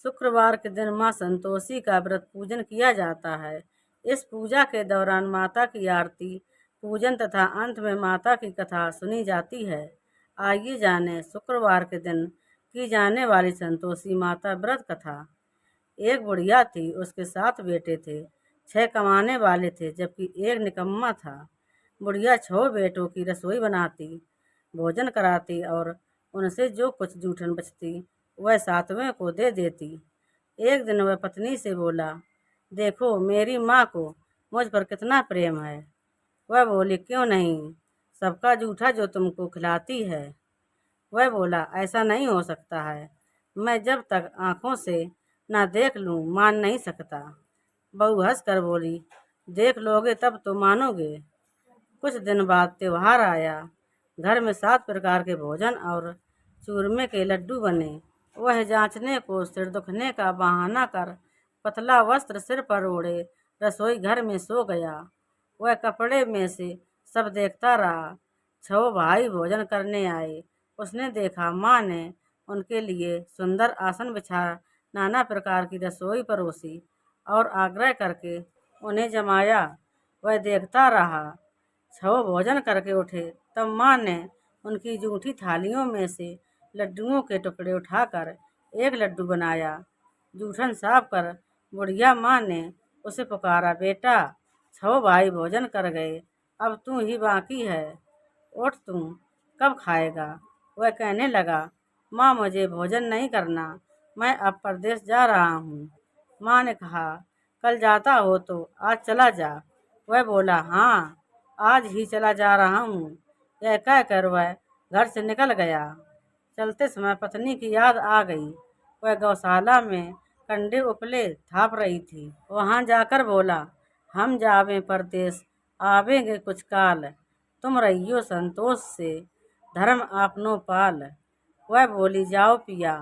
शुक्रवार के दिन माँ संतोषी का व्रत पूजन किया जाता है। इस पूजा के दौरान माता की आरती, पूजन तथा अंत में माता की कथा सुनी जाती है। आइए जानें शुक्रवार के दिन की जाने वाली संतोषी माता व्रत कथा। एक बुढ़िया थी, उसके 7 बेटे थे। 6 कमाने वाले थे जबकि एक निकम्मा था। बुढ़िया 6 बेटों की रसोई बनाती, भोजन कराती और उनसे जो कुछ जूठन बचती वह 7वें को दे देती। एक दिन वह पत्नी से बोला, देखो मेरी माँ को मुझ पर कितना प्रेम है। वह बोली, क्यों नहीं, सबका जूठा जो तुमको खिलाती है। वह बोला, ऐसा नहीं हो सकता है, मैं जब तक आंखों से ना देख लूं मान नहीं सकता। बहू हंस कर बोली, देख लोगे तब तो मानोगे। कुछ दिन बाद त्योहार आया। घर में 7 प्रकार के भोजन और चूरमे के लड्डू बने। वह जांचने को सिर दुखने का बहाना कर पतला वस्त्र सिर पर ओढ़े रसोई घर में सो गया। वह कपड़े में से सब देखता रहा। 6 भाई भोजन करने आए। उसने देखा माँ ने उनके लिए सुंदर आसन बिछा नाना प्रकार की रसोई परोसी और आग्रह करके उन्हें जमाया। वह देखता रहा। 6 भोजन करके उठे तब माँ ने उनकी जूठी थालियों में से लड्डुओं के टुकड़े उठाकर एक लड्डू बनाया। जूठन साफ कर बुढ़िया माँ ने उसे पुकारा, बेटा 6 भाई भोजन कर गए, अब तू ही बाकी है, उठ तू कब खाएगा। वह कहने लगा, माँ मुझे भोजन नहीं करना, मैं अब परदेश जा रहा हूँ। माँ ने कहा, कल जाता हो तो आज चला जा। वह बोला, हाँ आज ही चला जा रहा हूँ। यह कहकर वह घर से निकल गया। चलते समय पत्नी की याद आ गई। वह गौशाला में कंडे उपले थाप रही थी। वहां जाकर बोला, हम जावे परदेश आवेंगे कुछ काल, तुम रहियो संतोष से धर्म आपनो पाल। वह बोली, जाओ पिया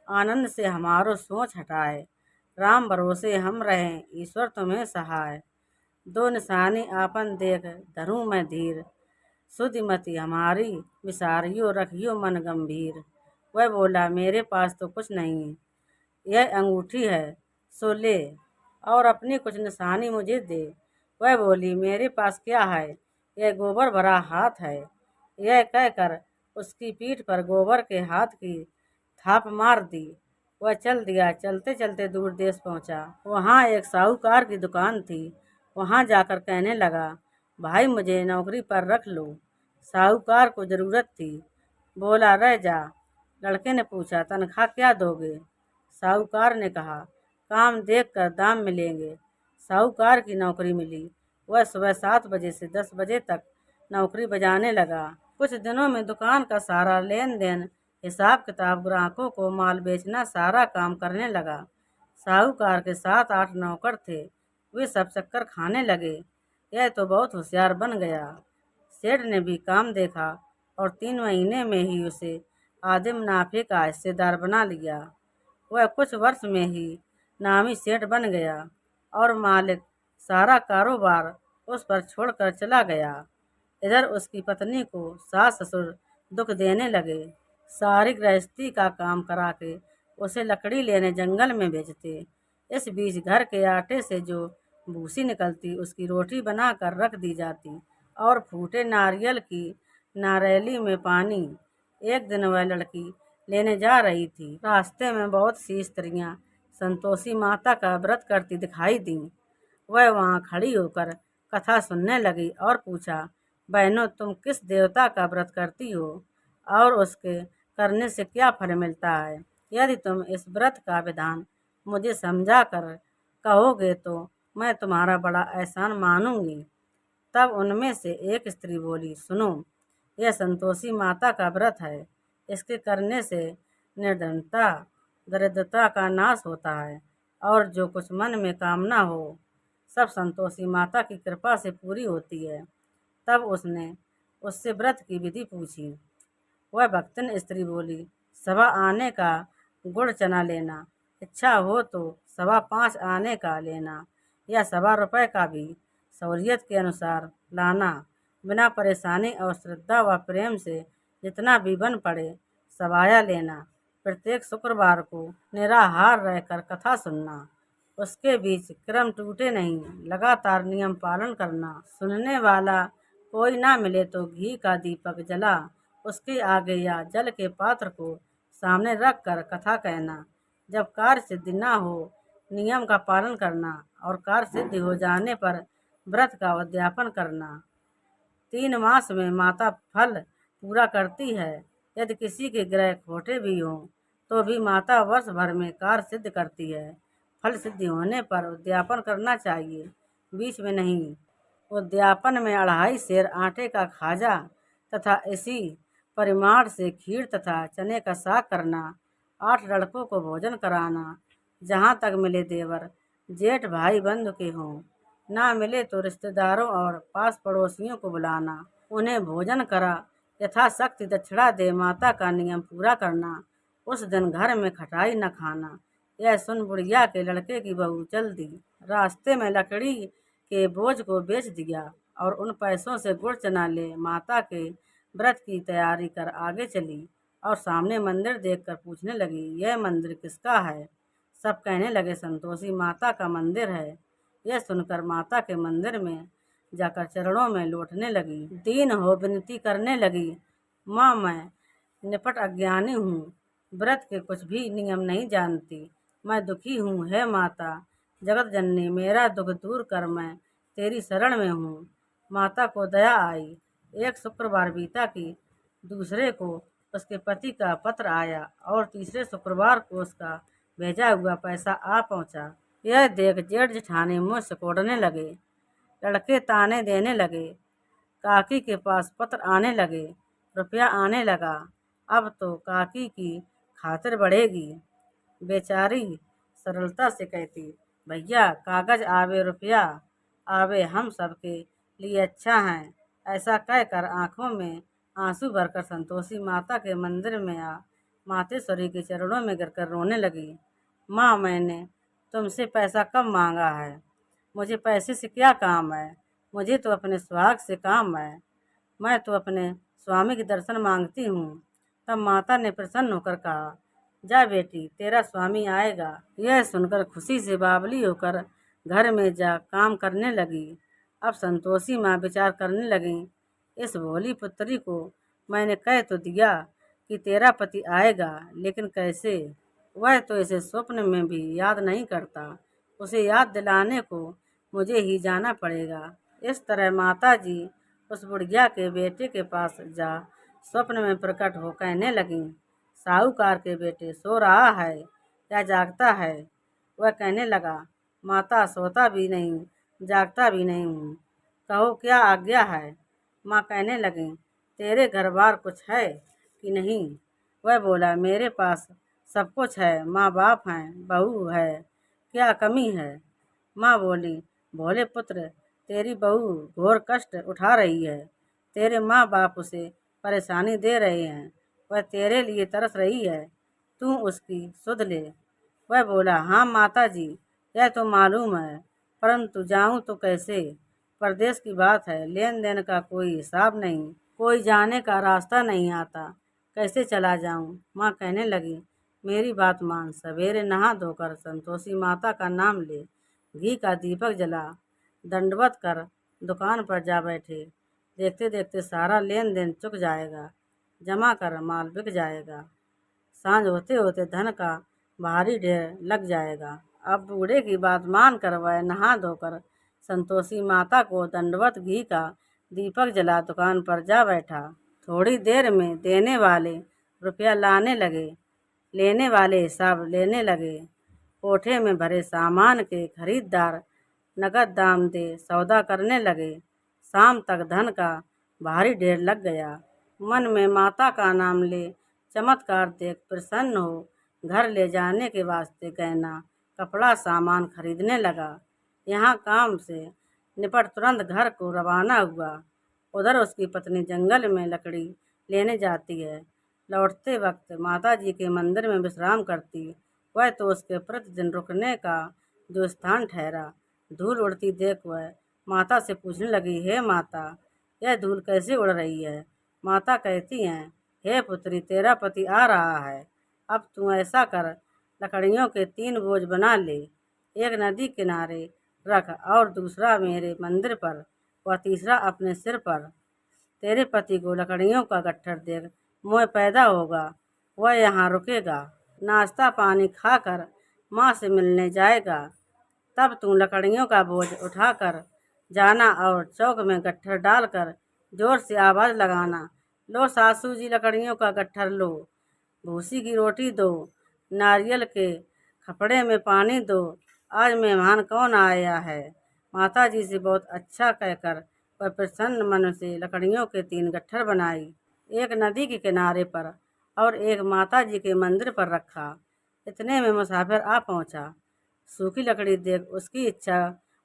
आनंद से हमारो सोच हटाए, राम भरोसे हम रहें ईश्वर तुम्हें सहाय। 2 निशानी आपन देख धरूं मैं धीर, सुधिमती हमारी विसारियो रखियो मन गंभीर। वह बोला, मेरे पास तो कुछ नहीं, यह अंगूठी है सो ले और अपनी कुछ निशानी मुझे दे। वह बोली, मेरे पास क्या है, यह गोबर भरा हाथ है। यह कहकर उसकी पीठ पर गोबर के हाथ की थाप मार दी। वह चल दिया। चलते चलते दूर देश पहुंचा। वहां एक साहूकार की दुकान थी। वहां जाकर कहने लगा, भाई मुझे नौकरी पर रख लो। साहूकार को जरूरत थी। बोला, रह जा। लड़के ने पूछा, तनख्वाह क्या दोगे। साहूकार ने कहा, काम देखकर दाम मिलेंगे। साहूकार की नौकरी मिली। वह सुबह 7 बजे से 10 बजे तक नौकरी बजाने लगा। कुछ दिनों में दुकान का सारा लेन देन, हिसाब किताब, ग्राहकों को माल बेचना, सारा काम करने लगा। साहूकार के 7-8 नौकर थे। वे सब चक्कर खाने लगे। यह तो बहुत होशियार बन गया। सेठ ने भी काम देखा और 3 महीने में ही उसे आधे मुनाफे का हिस्सेदार बना लिया। वह कुछ वर्ष में ही नामी सेठ बन गया और मालिक सारा कारोबार उस पर छोड़कर चला गया। इधर उसकी पत्नी को सास ससुर दुख देने लगे। सारी गृहस्थी का काम करा के उसे लकड़ी लेने जंगल में भेजते। इस बीच घर के आटे से जो भूसी निकलती उसकी रोटी बनाकर रख दी जाती और फूटे नारियल की नारेली में पानी। एक दिन वह लड़की लेने जा रही थी। रास्ते में बहुत सी स्त्रियां संतोषी माता का व्रत करती दिखाई दी। वह वहां खड़ी होकर कथा सुनने लगी और पूछा, बहनों तुम किस देवता का व्रत करती हो और उसके करने से क्या फल मिलता है। यदि तुम इस व्रत का विधान मुझे समझा कर कहोगे तो मैं तुम्हारा बड़ा एहसान मानूंगी। तब उनमें से एक स्त्री बोली, सुनो, यह संतोषी माता का व्रत है। इसके करने से निर्धनता, दरिद्रता का नाश होता है और जो कुछ मन में कामना हो सब संतोषी माता की कृपा से पूरी होती है। तब उसने उससे व्रत की विधि पूछी। वह भक्तन स्त्री बोली, सवा आने का गुड़ चना लेना, इच्छा हो तो 5.25 आने का लेना या 1.25 रुपये का भी सहूलियत के अनुसार लाना। बिना परेशानी और श्रद्धा व प्रेम से जितना भी बन पड़े सवाया लेना। प्रत्येक शुक्रवार को निराहार रहकर कथा सुनना, उसके बीच क्रम टूटे नहीं, लगातार नियम पालन करना। सुनने वाला कोई ना मिले तो घी का दीपक जला उसके आगे या जल के पात्र को सामने रख कर कथा कहना। जब कार्य सिद्धि ना हो, नियम का पालन करना और कार्य सिद्धि हो जाने पर व्रत का उद्यापन करना। 3 मास में माता फल पूरा करती है। यदि किसी के ग्रह खोटे भी हों तो भी माता वर्ष भर में कार्य सिद्ध करती है। फल सिद्धि होने पर उद्यापन करना चाहिए, बीच में नहीं। उद्यापन में 2.5 सेर आटे का खाजा तथा इसी परिमाण से खीर तथा चने का साग करना। 8 लड़कों को भोजन कराना। जहाँ तक मिले देवर जेठ भाई बंधु के हों, ना मिले तो रिश्तेदारों और पास पड़ोसियों को बुलाना, उन्हें भोजन करा यथाशक्ति दक्षिणा दे माता का नियम पूरा करना। उस दिन घर में खटाई न खाना। यह सुन बुढ़िया के लड़के की बहू चल दी। रास्ते में लकड़ी के बोझ को बेच दिया और उन पैसों से गुड़ चना ले माता के व्रत की तैयारी कर आगे चली और सामने मंदिर देखकर पूछने लगी, यह मंदिर किसका है? सब कहने लगे, संतोषी माता का मंदिर है। यह सुनकर माता के मंदिर में जाकर चरणों में लौटने लगी, दीन हो विनती करने लगी, माँ मैं निपट अज्ञानी हूँ, व्रत के कुछ भी नियम नहीं जानती, मैं दुखी हूँ। हे माता जगत जननी, मेरा दुख दूर कर, मैं तेरी शरण में हूँ। माता को दया आई। एक शुक्रवार बीता कि दूसरे को उसके पति का पत्र आया और तीसरे शुक्रवार को उसका भेजा हुआ पैसा आ पहुँचा। यह देख जेठ जेठानी मुँह सिकोड़ने लगे, लड़के ताने देने लगे, काकी के पास पत्र आने लगे, रुपया आने लगा। अब तो काकी की खातिर बढ़ेगी। बेचारी सरलता से कहती, भैया कागज आवे रुपया आवे, हम सबके लिए अच्छा है। ऐसा कहकर आंखों में आंसू भरकर संतोषी माता के मंदिर में आ मातेश्वरी के चरणों में गिरकर रोने लगी। माँ मैंने तुमसे पैसा कब मांगा है? मुझे पैसे से क्या काम है? मुझे तो अपने सुहाग से काम है। मैं तो अपने स्वामी के दर्शन मांगती हूँ। तब माता ने प्रसन्न होकर कहा, जा बेटी तेरा स्वामी आएगा। यह सुनकर खुशी से बावली होकर घर में जा काम करने लगी। अब संतोषी माँ विचार करने लगी, इस भोली पुत्री को मैंने कह तो दिया कि तेरा पति आएगा, लेकिन कैसे? वह तो इसे स्वप्न में भी याद नहीं करता। उसे याद दिलाने को मुझे ही जाना पड़ेगा। इस तरह माता जी उस बुढ़िया के बेटे के पास जा स्वप्न में प्रकट हो कहने लगी, साहूकार के बेटे सो रहा है या जागता है? वह कहने लगा, माता सोता भी नहीं जागता भी नहीं हूँ, कहो क्या आज्ञा है? माँ कहने लगी, तेरे घर बार कुछ है कि नहीं? वह बोला, मेरे पास सब कुछ है, माँ बाप हैं, बहू है, क्या कमी है? माँ बोली, भोले पुत्र तेरी बहू घोर कष्ट उठा रही है, तेरे माँ बाप उसे परेशानी दे रहे हैं, वह तेरे लिए तरस रही है, तू उसकी सुध ले। वह बोला, हाँ माता जी यह तो मालूम है, परंतु जाऊं तो कैसे? परदेश की बात है, लेन देन का कोई हिसाब नहीं, कोई जाने का रास्ता नहीं आता, कैसे चला जाऊं? माँ कहने लगी, मेरी बात मान, सवेरे नहा धोकर संतोषी माता का नाम ले, घी का दीपक जला, दंडवत कर दुकान पर जा बैठे। देखते देखते सारा लेन देन चुक जाएगा, जमा कर माल बिक जाएगा, सांझ होते होते धन का भारी ढेर लग जाएगा। अब बूढ़े की बात मान कर वह नहा धोकर संतोषी माता को दंडवत घी का दीपक जला दुकान पर जा बैठा। थोड़ी देर में देने वाले रुपया लाने लगे, लेने वाले हिसाब लेने लगे। कोठे में भरे सामान के खरीदार नगद दाम दे सौदा करने लगे। शाम तक धन का भारी ढेर लग गया। मन में माता का नाम ले चमत्कार देख प्रसन्न हो घर ले जाने के वास्ते गहना कपड़ा सामान खरीदने लगा। यहाँ काम से निपट तुरंत घर को रवाना हुआ। उधर उसकी पत्नी जंगल में लकड़ी लेने जाती है। लौटते वक्त माता जी के मंदिर में विश्राम करती। वह तो उसके प्रतिदिन रुकने का जो स्थान ठहरा। धूल उड़ती देख वह माता से पूछने लगी, हे माता यह धूल कैसे उड़ रही है? माता कहती हैं, हे पुत्री तेरा पति आ रहा है, अब तू ऐसा कर, लकड़ियों के 3 बोझ बना ले, एक नदी किनारे रख और दूसरा मेरे मंदिर पर व तीसरा अपने सिर पर। तेरे पति को लकड़ियों का गट्ठर देख मोह पैदा होगा, वह यहाँ रुकेगा, नाश्ता पानी खाकर माँ से मिलने जाएगा। तब तू लकड़ियों का बोझ उठाकर जाना और चौक में गट्ठर डालकर जोर से आवाज़ लगाना, लो सासू जी लकड़ियों का गट्ठर लो, भूसी की रोटी दो, नारियल के खपड़े में पानी दो, आज मेहमान कौन आया है। माता जी से बहुत अच्छा कहकर वह प्रसन्न मन से लकड़ियों के 3 गट्ठर बनाई, एक नदी के किनारे पर और एक माता जी के मंदिर पर रखा। इतने में मुसाफिर आ पहुंचा। सूखी लकड़ी देख उसकी इच्छा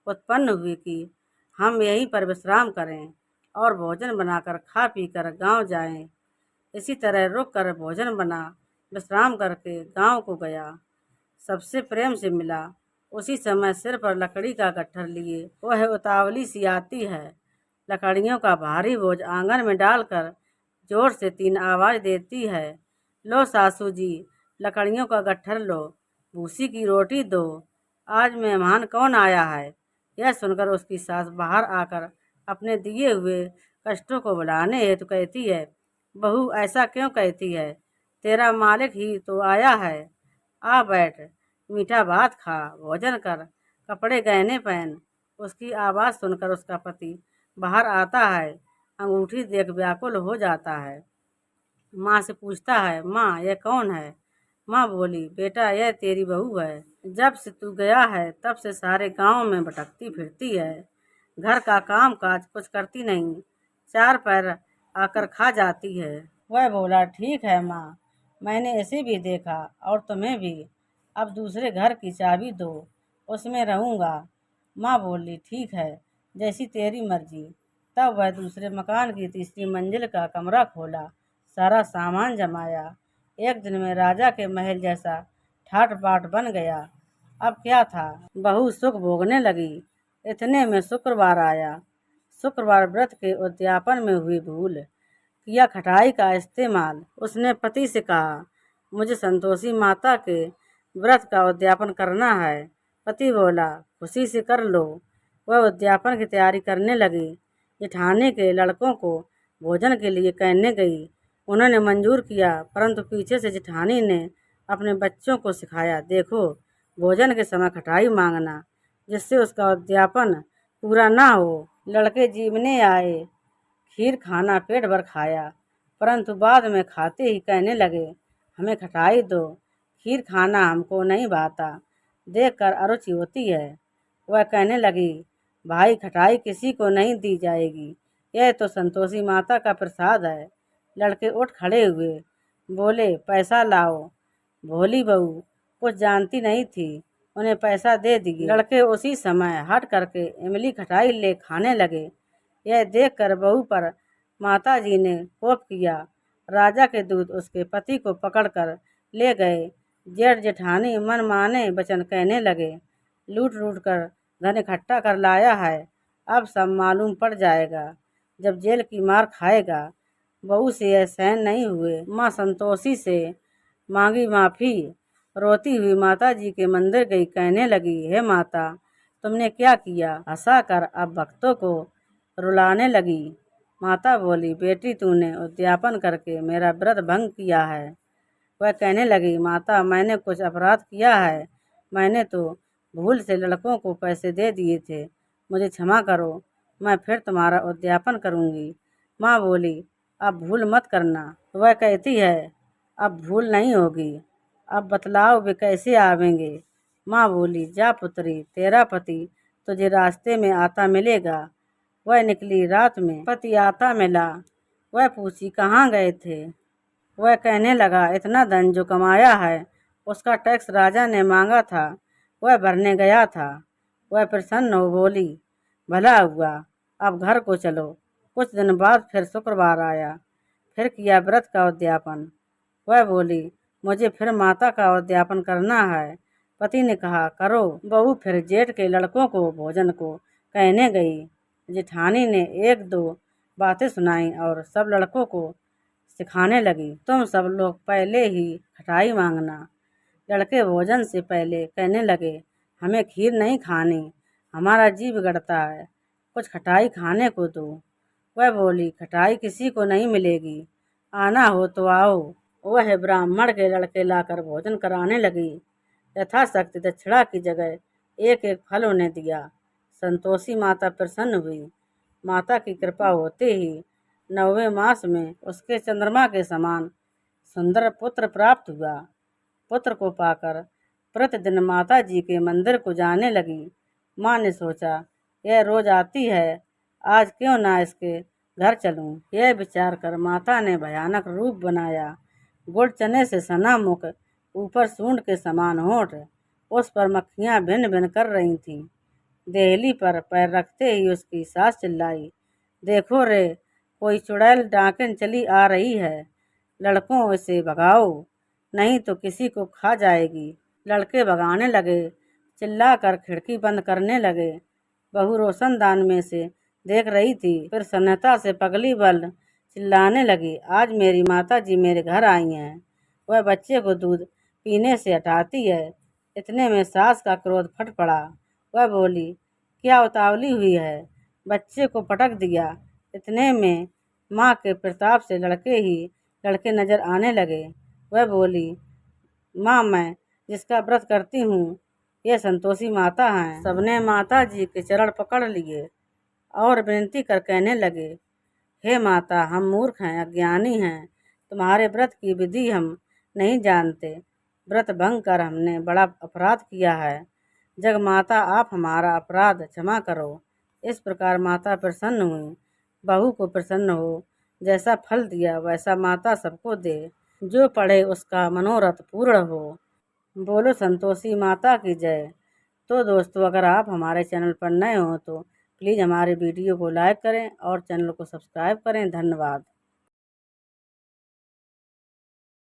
उत्पन्न हुई कि हम यहीं पर विश्राम करें और भोजन बनाकर खा पी कर गाँव जाएं। इसी तरह रुक कर भोजन बना विश्राम करके गांव को गया, सबसे प्रेम से मिला। उसी समय सिर पर लकड़ी का गट्ठर लिए वह उतावली सी आती है, लकड़ियों का भारी बोझ आंगन में डालकर जोर से 3 आवाज़ देती है, लो सासू जी लकड़ियों का गट्ठर लो, भूसी की रोटी दो, आज मेहमान कौन आया है। यह सुनकर उसकी सास बाहर आकर अपने दिए हुए कष्टों को भुलाने हेतु कहती है, बहू ऐसा क्यों कहती है, तेरा मालिक ही तो आया है, आ बैठ, मीठा भात खा, भोजन कर, कपड़े गहने पहन। उसकी आवाज़ सुनकर उसका पति बाहर आता है, अंगूठी देख व्याकुल हो जाता है। माँ से पूछता है, माँ यह कौन है। माँ बोली, बेटा यह तेरी बहू है, जब से तू गया है तब से सारे गांव में भटकती फिरती है, घर का काम काज कुछ करती नहीं, 4 पैर आकर खा जाती है। वह बोला, ठीक है माँ, मैंने इसे भी देखा और तुम्हें भी, अब दूसरे घर की चाबी दो, उसमें रहूँगा। माँ बोली, ठीक है, जैसी तेरी मर्जी। तब वह दूसरे मकान की तीसरी मंजिल का कमरा खोला, सारा सामान जमाया। एक दिन में राजा के महल जैसा ठाट बाट बन गया। अब क्या था, बहू सुख भोगने लगी। इतने में शुक्रवार आया। शुक्रवार व्रत के उद्यापन में हुई भूल, किया खटाई का इस्तेमाल। उसने पति से कहा, मुझे संतोषी माता के व्रत का उद्यापन करना है। पति बोला, खुशी से कर लो। वह उद्यापन की तैयारी करने लगी। जेठानी के लड़कों को भोजन के लिए कहने गई। उन्होंने मंजूर किया, परंतु पीछे से जेठानी ने अपने बच्चों को सिखाया, देखो भोजन के समय खटाई मांगना, जिससे उसका उद्यापन पूरा ना हो। लड़के जीवने आए, खीर खाना पेट भर खाया, परंतु बाद में खाते ही कहने लगे, हमें खटाई दो, खीर खाना हमको नहीं भाता, देखकर अरुचि होती है। वह कहने लगी, भाई खटाई किसी को नहीं दी जाएगी, यह तो संतोषी माता का प्रसाद है। लड़के उठ खड़े हुए, बोले, पैसा लाओ। भोली बहू कुछ जानती नहीं थी, उन्हें पैसा दे दिए। लड़के उसी समय हट करके इमली खटाई ले खाने लगे। यह देखकर बहू पर माता जी ने कोप किया। राजा के दूत उसके पति को पकड़कर ले गए। जेठ जेठानी मन माने वचन कहने लगे, लूट लूट कर धन इकट्ठा कर लाया है, अब सब मालूम पड़ जाएगा, जब जेल की मार खाएगा। बहू से यह सहन नहीं हुए। माँ संतोषी से मांगी माफ़ी। रोती हुई माता जी के मंदिर गई, कहने लगी, हे माता, तुमने क्या किया। हंसा कर अब भक्तों को रुलाने लगी। माता बोली, बेटी तूने उद्यापन करके मेरा व्रत भंग किया है। वह कहने लगी, माता मैंने कुछ अपराध किया है, मैंने तो भूल से लड़कों को पैसे दे दिए थे, मुझे क्षमा करो, मैं फिर तुम्हारा उद्यापन करूँगी। माँ बोली, अब भूल मत करना। वह कहती है, अब भूल नहीं होगी, अब बतलाओ वे कैसे आवेंगे। माँ बोली, जा पुत्री, तेरा पति तुझे रास्ते में आता मिलेगा। वह निकली रात में, पति आता मिला। वह पूछी, कहाँ गए थे। वह कहने लगा, इतना धन जो कमाया है उसका टैक्स राजा ने मांगा था, वह भरने गया था। वह प्रसन्न हो बोली, भला हुआ, अब घर को चलो। कुछ दिन बाद फिर शुक्रवार आया, फिर किया व्रत का उद्यापन। वह बोली, मुझे फिर माता का उद्यापन करना है। पति ने कहा, करो। बहू फिर जेठ के लड़कों को भोजन को कहने गई। जेठानी ने 1-2 बातें सुनाई और सब लड़कों को सिखाने लगी। तुम सब लोग पहले ही खटाई मांगना। लड़के भोजन से पहले कहने लगे, हमें खीर नहीं खानी, हमारा जी बिगड़ता है, कुछ खटाई खाने को दो। वह बोली, खटाई किसी को नहीं मिलेगी, आना हो तो आओ। वह ब्राह्मण के लड़के लाकर भोजन कराने लगी। यथाशक्ति दक्षिणा की जगह एक एक फल उन्हें दिया। संतोषी माता प्रसन्न हुई। माता की कृपा होते ही 9वें मास में उसके चंद्रमा के समान सुंदर पुत्र प्राप्त हुआ। पुत्र को पाकर प्रतिदिन माता जी के मंदिर को जाने लगी। माँ ने सोचा, यह रोज आती है, आज क्यों ना इसके घर चलूं। यह विचार कर माता ने भयानक रूप बनाया। गुड़ चने से सना मुख, ऊपर सूंड के समान होंठ, उस पर मक्खियां भिन भिन कर रही थीं। देहली पर पैर रखते ही उसकी सास चिल्लाई, देखो रे, कोई चुड़ैल डाकिन चली आ रही है, लड़कों इसे भगाओ, नहीं तो किसी को खा जाएगी। लड़के भगाने लगे, चिल्लाकर खिड़की बंद करने लगे। बहू रोशनदान में से देख रही थी, फिर सन्नता से पगली बल चिल्लाने लगी, आज मेरी माता जी मेरे घर आई हैं, वह बच्चे को दूध पीने से हटाती है। इतने में सास का क्रोध फट पड़ा। वह बोली, क्या उतावली हुई है, बच्चे को पटक दिया। इतने में माँ के प्रताप से लड़के नजर आने लगे। वह बोली, माँ, मैं जिसका व्रत करती हूँ ये संतोषी माता हैं। सबने माता जी के चरण पकड़ लिए और विनती कर कहने लगे, हे माता, हम मूर्ख हैं, अज्ञानी हैं, तुम्हारे व्रत की विधि हम नहीं जानते, व्रत भंग कर हमने बड़ा अपराध किया है, जग माता आप हमारा अपराध क्षमा करो। इस प्रकार माता प्रसन्न हुई। बहू को प्रसन्न हो, जैसा फल दिया वैसा माता सबको दे, जो पढ़े उसका मनोरथ पूर्ण हो। बोलो संतोषी माता की जय। तो दोस्तों, अगर आप हमारे चैनल पर नए हो तो प्लीज़ हमारे वीडियो को लाइक करें और चैनल को सब्सक्राइब करें। धन्यवाद।